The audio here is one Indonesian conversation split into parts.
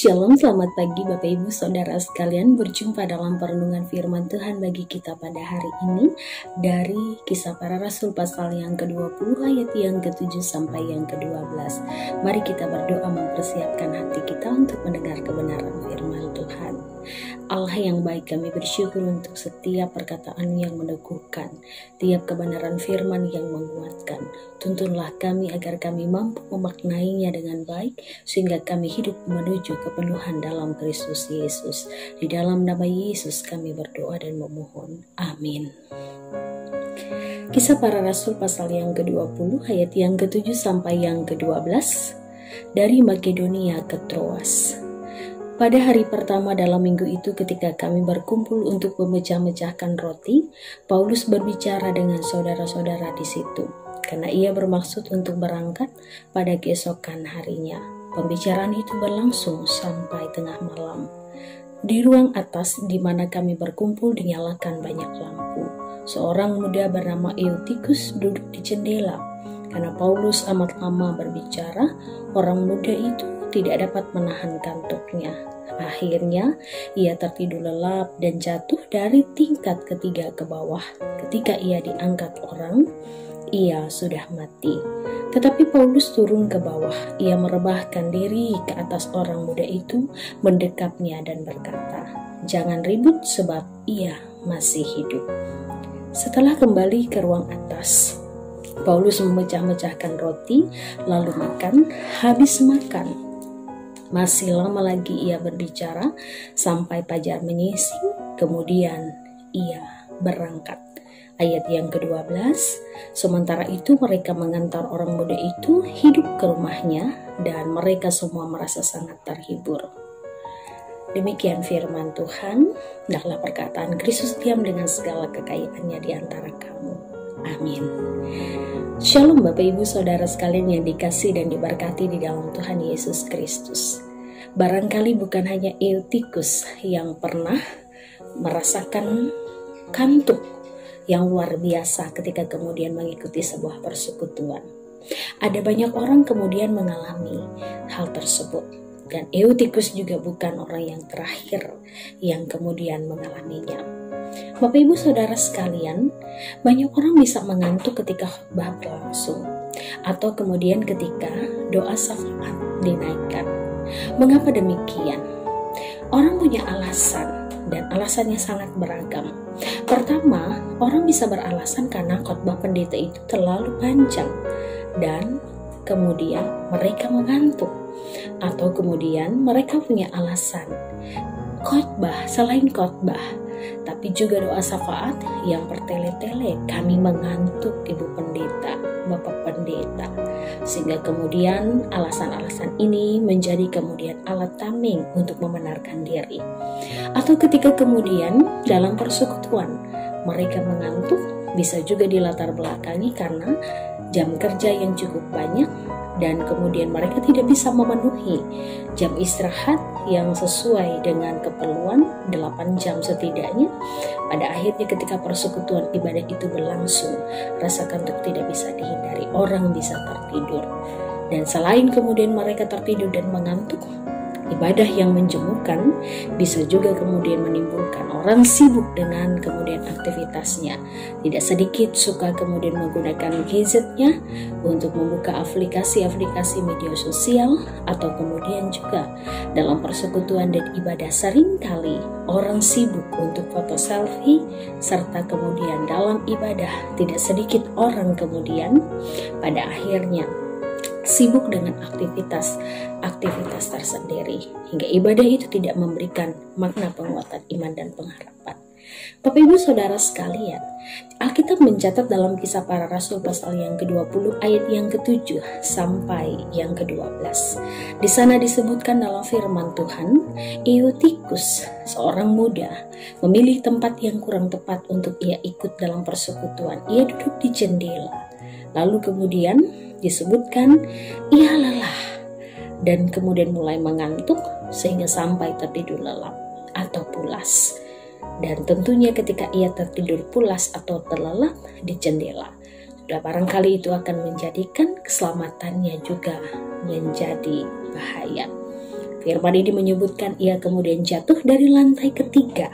Shalom, selamat pagi Bapak Ibu Saudara sekalian. Berjumpa dalam perenungan firman Tuhan bagi kita pada hari ini dari Kisah Para Rasul pasal yang ke-20 ayat yang ke-7 sampai yang ke-12. Mari kita berdoa mempersiapkan hati kita untuk mendengar kebenaran firman Tuhan. Allah yang baik, kami bersyukur untuk setiap perkataan yang meneguhkan, tiap kebenaran firman yang menguatkan. Tuntunlah kami agar kami mampu memaknainya dengan baik, sehingga kami hidup menuju kepenuhan dalam Kristus Yesus. Di dalam nama Yesus kami berdoa dan memohon. Amin. Kisah Para Rasul pasal yang ke-20 ayat yang ke-7 sampai yang ke-12 dari Makedonia ke Troas. Pada hari pertama dalam minggu itu ketika kami berkumpul untuk memecah-mecahkan roti, Paulus berbicara dengan saudara-saudara di situ, karena ia bermaksud untuk berangkat pada keesokan harinya. Pembicaraan itu berlangsung sampai tengah malam. Di ruang atas di mana kami berkumpul dinyalakan banyak lampu. Seorang muda bernama Eutikus duduk di jendela. Karena Paulus amat lama berbicara, orang muda itu tidak dapat menahan kantuknya. Akhirnya ia tertidur lelap dan jatuh dari tingkat ketiga ke bawah. Ketika ia diangkat orang, ia sudah mati. Tetapi Paulus turun ke bawah. Ia merebahkan diri ke atas orang muda itu, mendekapnya dan berkata, "Jangan ribut sebab ia masih hidup." Setelah kembali ke ruang atas, Paulus memecah-mecahkan roti, lalu makan. Habis makan, masih lama lagi ia berbicara sampai fajar menyingsing, kemudian ia berangkat. Ayat yang ke-12, sementara itu mereka mengantar orang muda itu hidup ke rumahnya dan mereka semua merasa sangat terhibur. Demikian firman Tuhan, hendaklah perkataan Kristus diam dengan segala kekayaannya di antara kamu. Amin. Shalom Bapak Ibu Saudara sekalian yang dikasihi dan diberkati di dalam Tuhan Yesus Kristus. Barangkali bukan hanya Eutikus yang pernah merasakan kantuk yang luar biasa ketika kemudian mengikuti sebuah persekutuan. Ada banyak orang kemudian mengalami hal tersebut. Dan Eutikus juga bukan orang yang terakhir yang kemudian mengalaminya. Bapak Ibu Saudara sekalian, banyak orang bisa mengantuk ketika khotbah berlangsung atau kemudian ketika doa syafaat dinaikkan. Mengapa demikian? Orang punya alasan dan alasannya sangat beragam. Pertama, orang bisa beralasan karena khotbah pendeta itu terlalu panjang dan kemudian mereka mengantuk. Atau kemudian mereka punya alasan khotbah selain khotbah, tapi juga doa syafaat yang bertele-tele, kami mengantuk Ibu Pendeta, Bapak Pendeta. Sehingga kemudian alasan-alasan ini menjadi kemudian alat tameng untuk membenarkan diri. Atau ketika kemudian dalam persekutuan mereka mengantuk, bisa juga dilatar belakangi karena jam kerja yang cukup banyak dan kemudian mereka tidak bisa memenuhi jam istirahat yang sesuai dengan keperluan 8 jam setidaknya. Pada akhirnya ketika persekutuan ibadah itu berlangsung, rasa kantuk tidak bisa dihindari, orang bisa tertidur. Dan selain kemudian mereka tertidur dan mengantuk, ibadah yang menjemurkan bisa juga kemudian menimbulkan orang sibuk dengan kemudian aktivitasnya. Tidak sedikit suka kemudian menggunakan gadgetnya untuk membuka aplikasi-aplikasi media sosial, atau kemudian juga dalam persekutuan dan ibadah seringkali orang sibuk untuk foto selfie, serta kemudian dalam ibadah tidak sedikit orang kemudian pada akhirnya sibuk dengan aktivitas tersendiri, hingga ibadah itu tidak memberikan makna penguatan iman dan pengharapan. Bapak Ibu Saudara sekalian, Alkitab mencatat dalam Kisah Para Rasul pasal yang ke-20 ayat yang ke-7 sampai yang ke-12. Di sana disebutkan dalam firman Tuhan, Eutikus, seorang muda, memilih tempat yang kurang tepat untuk ia ikut dalam persekutuan. Ia duduk di jendela. Lalu kemudian disebutkan ia lelah dan kemudian mulai mengantuk sehingga sampai tertidur lelap atau pulas. Dan tentunya ketika ia tertidur pulas atau terlelap di jendela, sudah barangkali itu akan menjadikan keselamatannya juga menjadi bahaya. Firman ini menyebutkan ia kemudian jatuh dari lantai ketiga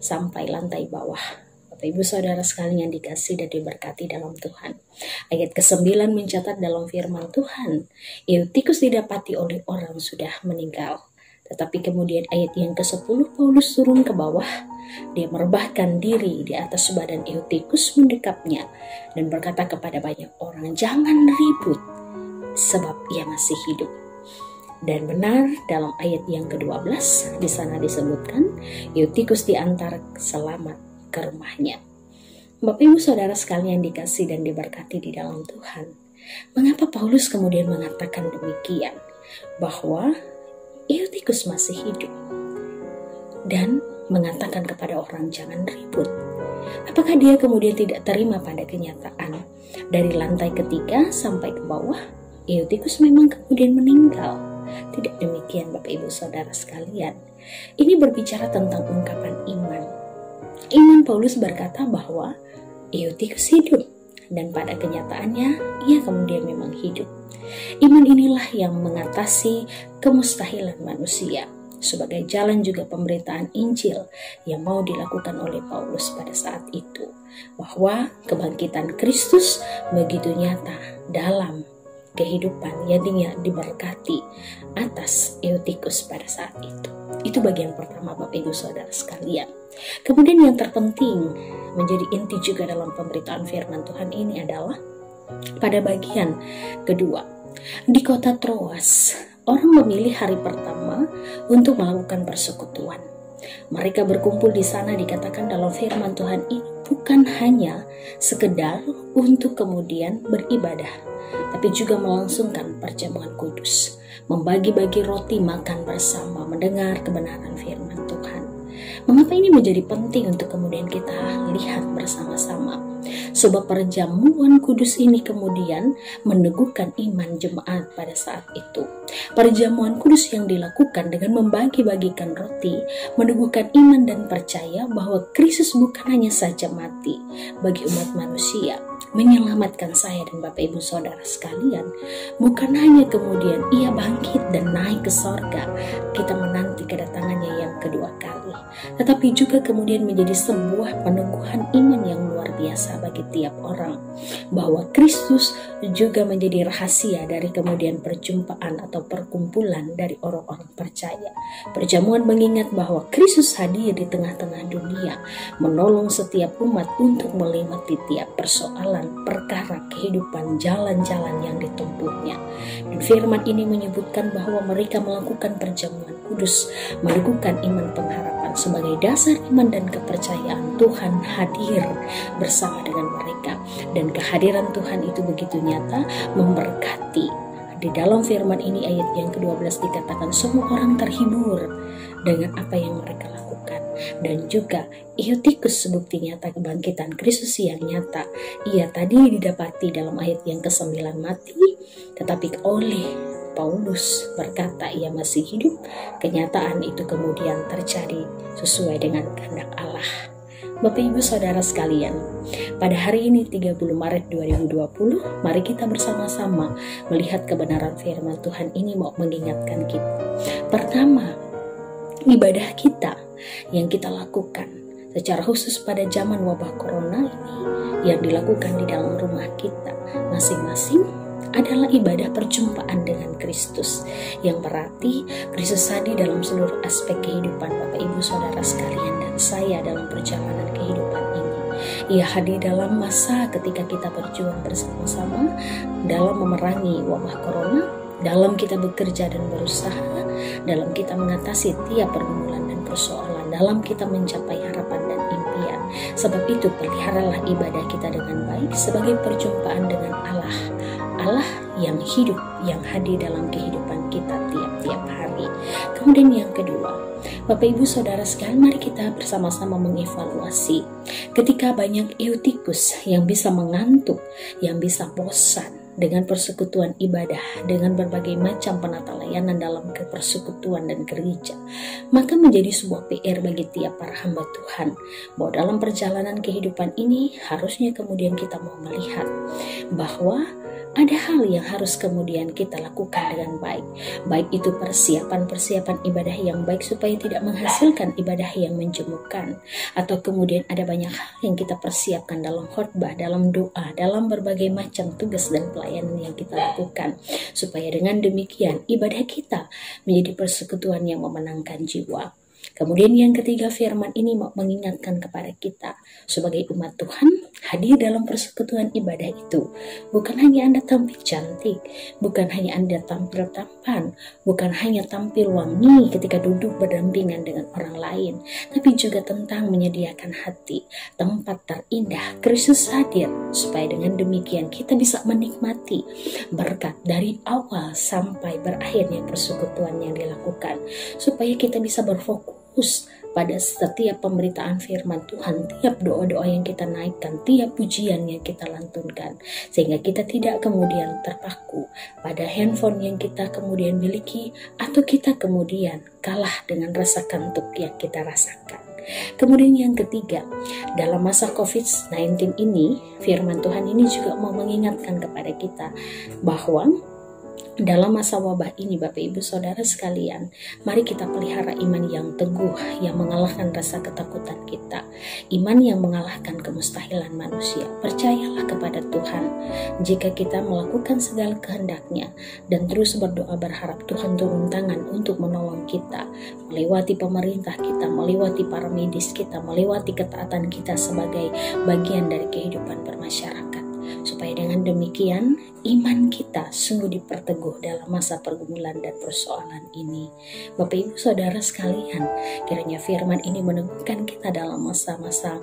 sampai lantai bawah. Bapak Ibu Saudara sekalian yang dikasih dan diberkati dalam Tuhan. Ayat ke-9 mencatat dalam firman Tuhan, Eutikus didapati oleh orang sudah meninggal. Tetapi kemudian ayat yang ke-10 Paulus turun ke bawah. Dia merebahkan diri di atas badan Eutikus, mendekapnya dan berkata kepada banyak orang, "Jangan ribut, sebab ia masih hidup." Dan benar dalam ayat yang ke-12 di sana disebutkan Eutikus diantar selamat ke rumahnya. Bapak Ibu Saudara sekalian dikasih dan diberkati di dalam Tuhan. Mengapa Paulus kemudian mengatakan demikian? Bahwa Eutikus masih hidup dan mengatakan kepada orang jangan ribut. Apakah dia kemudian tidak terima pada kenyataan dari lantai ketiga sampai ke bawah Eutikus memang kemudian meninggal? Tidak demikian Bapak Ibu Saudara sekalian. Ini berbicara tentang ungkapan iman. Iman Paulus berkata bahwa Eutikus hidup dan pada kenyataannya ia kemudian memang hidup. Iman inilah yang mengatasi kemustahilan manusia. Sebagai jalan juga pemberitaan Injil yang mau dilakukan oleh Paulus pada saat itu. Bahwa kebangkitan Kristus begitu nyata dalam kehidupan yang dia diberkati atas Eutikus pada saat itu. Itu bagian pertama Bapak Ibu Saudara sekalian. Kemudian yang terpenting menjadi inti juga dalam pemberitaan firman Tuhan ini adalah pada bagian kedua. Di kota Troas, orang memilih hari pertama untuk melakukan persekutuan. Mereka berkumpul di sana dikatakan dalam firman Tuhan ini bukan hanya sekedar untuk kemudian beribadah, tapi juga melangsungkan perjamuan kudus, membagi-bagi roti, makan bersama, mendengar kebenaran firman Tuhan. Mengapa ini menjadi penting untuk kemudian kita lihat bersama-sama? Sebab perjamuan kudus ini kemudian meneguhkan iman jemaat pada saat itu. Perjamuan kudus yang dilakukan dengan membagi-bagikan roti meneguhkan iman dan percaya bahwa Kristus bukan hanya saja mati bagi umat manusia, menyelamatkan saya dan Bapak Ibu Saudara sekalian, bukan hanya kemudian ia bangkit dan naik ke sorga, kita menanti kedatangannya yang kedua kali, tetapi juga kemudian menjadi sebuah peneguhan iman yang luar biasa bagi tiap orang, bahwa Kristus juga menjadi rahasia dari kemudian perjumpaan atau perkumpulan dari orang-orang percaya. Perjamuan mengingat bahwa Kristus hadir di tengah-tengah dunia, menolong setiap umat untuk melewati tiap persoalan, perkara kehidupan, jalan-jalan yang ditempuhnya. Dan firman ini menyebutkan bahwa mereka melakukan perjamuan kudus, meneguhkan iman pengharapan sebagai dasar iman dan kepercayaan Tuhan hadir bersama dengan mereka. Dan kehadiran Tuhan itu begitu nyata memberkati. Di dalam firman ini ayat yang ke-12 dikatakan semua orang terhibur dengan apa yang mereka lakukan. Dan juga Eutikus bukti nyata kebangkitan Kristus yang nyata. Ia tadi didapati dalam ayat yang ke-9 mati, tetapi oleh Paulus berkata ia masih hidup. Kenyataan itu kemudian terjadi sesuai dengan kehendak Allah. Bapak Ibu Saudara sekalian, pada hari ini 30 Maret 2020, mari kita bersama-sama melihat kebenaran firman Tuhan ini mau mengingatkan kita. Pertama, ibadah kita yang kita lakukan secara khusus pada zaman wabah corona ini yang dilakukan di dalam rumah kita masing-masing adalah ibadah perjumpaan dengan Kristus, yang berarti Kristus hadir dalam seluruh aspek kehidupan Bapak Ibu Saudara sekalian dan saya dalam perjalanan kehidupan ini. Ia hadir dalam masa ketika kita berjuang bersama-sama dalam memerangi wabah corona, dalam kita bekerja dan berusaha, dalam kita mengatasi tiap pergumulan dan persoalan, dalam kita mencapai harapan dan impian. Sebab itu peliharalah ibadah kita dengan baik sebagai perjumpaan dengan Allah yang hidup, yang hadir dalam kehidupan kita tiap-tiap hari. Kemudian yang kedua, Bapak Ibu Saudara sekalian, mari kita bersama-sama mengevaluasi ketika banyak Eutikus yang bisa mengantuk, yang bisa bosan dengan persekutuan ibadah, dengan berbagai macam penata layanan dalam persekutuan dan gereja, maka menjadi sebuah PR bagi tiap para hamba Tuhan bahwa dalam perjalanan kehidupan ini harusnya kemudian kita mau melihat bahwa ada hal yang harus kemudian kita lakukan dengan baik. Baik itu persiapan ibadah yang baik supaya tidak menghasilkan ibadah yang menjemukan. Atau kemudian ada banyak hal yang kita persiapkan dalam khotbah, dalam doa, dalam berbagai macam tugas dan pelayanan yang kita lakukan. Supaya dengan demikian ibadah kita menjadi persekutuan yang memenangkan jiwa. Kemudian yang ketiga, firman ini mau mengingatkan kepada kita sebagai umat Tuhan, hadir dalam persekutuan ibadah itu bukan hanya Anda tampil cantik, bukan hanya Anda tampil tampan, bukan hanya tampil wangi ketika duduk berdampingan dengan orang lain, tapi juga tentang menyediakan hati, tempat terindah Kristus hadir, supaya dengan demikian kita bisa menikmati berkat dari awal sampai berakhirnya persekutuan yang dilakukan, supaya kita bisa berfokus pada setiap pemberitaan firman Tuhan, tiap doa-doa yang kita naikkan, tiap pujian yang kita lantunkan, sehingga kita tidak kemudian terpaku pada handphone yang kita kemudian miliki, atau kita kemudian kalah dengan rasa kantuk yang kita rasakan. Kemudian yang ketiga, dalam masa COVID-19 ini, firman Tuhan ini juga mau mengingatkan kepada kita bahwa dalam masa wabah ini, Bapak Ibu Saudara sekalian, mari kita pelihara iman yang teguh, yang mengalahkan rasa ketakutan kita, iman yang mengalahkan kemustahilan manusia. Percayalah kepada Tuhan. Jika kita melakukan segala kehendak-Nya dan terus berdoa berharap Tuhan turun tangan untuk menolong kita, melewati pemerintah kita, melewati para medis kita, melewati ketaatan kita sebagai bagian dari kehidupan bermasyarakat. Supaya dengan demikian iman kita sungguh diperteguh dalam masa pergumulan dan persoalan ini. Bapak Ibu Saudara sekalian, kiranya firman ini meneguhkan kita dalam masa-masa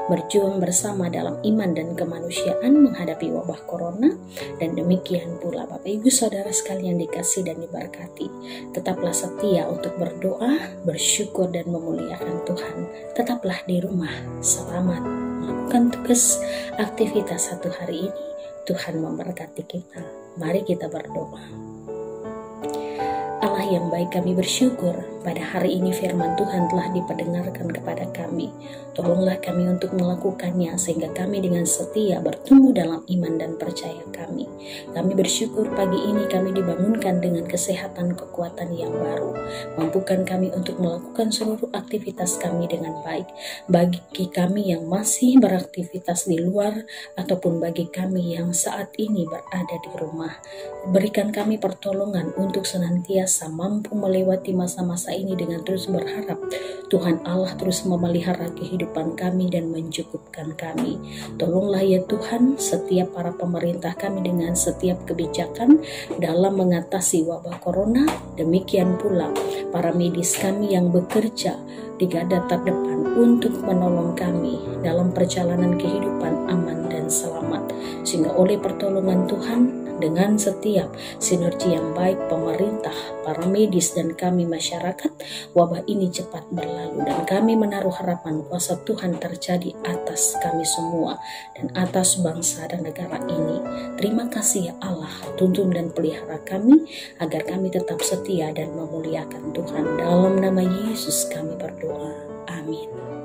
berjuang bersama dalam iman dan kemanusiaan menghadapi wabah corona. Dan demikian pula Bapak Ibu Saudara sekalian dikasih dan diberkati, tetaplah setia untuk berdoa, bersyukur dan memuliakan Tuhan. Tetaplah di rumah, selamat melakukan tugas aktivitas satu hari ini. Tuhan memberkati kita. Mari kita berdoa. Allah yang baik, kami bersyukur pada hari ini firman Tuhan telah diperdengarkan kepada kami. Tolonglah kami untuk melakukannya sehingga kami dengan setia bertumbuh dalam iman dan percaya kami. Kami bersyukur pagi ini kami dibangunkan dengan kesehatan kekuatan yang baru. Mampukan kami untuk melakukan seluruh aktivitas kami dengan baik. Bagi kami yang masih beraktivitas di luar ataupun bagi kami yang saat ini berada di rumah, berikan kami pertolongan untuk senantiasa mampu melewati masa-masa ini dengan terus berharap Tuhan Allah terus memelihara kehidupan kami dan mencukupkan kami. Tolonglah ya Tuhan setiap para pemerintah kami dengan setiap kebijakan dalam mengatasi wabah corona. Demikian pula para medis kami yang bekerja di garda terdepan untuk menolong kami dalam perjalanan kehidupan aman dan selamat. Sehingga oleh pertolongan Tuhan, dengan setiap sinergi yang baik pemerintah, para medis dan kami masyarakat, wabah ini cepat berlalu dan kami menaruh harapan kuasa Tuhan terjadi atas kami semua dan atas bangsa dan negara ini. Terima kasih ya Allah, tuntun dan pelihara kami agar kami tetap setia dan memuliakan Tuhan. Dalam nama Yesus kami berdoa. Amin.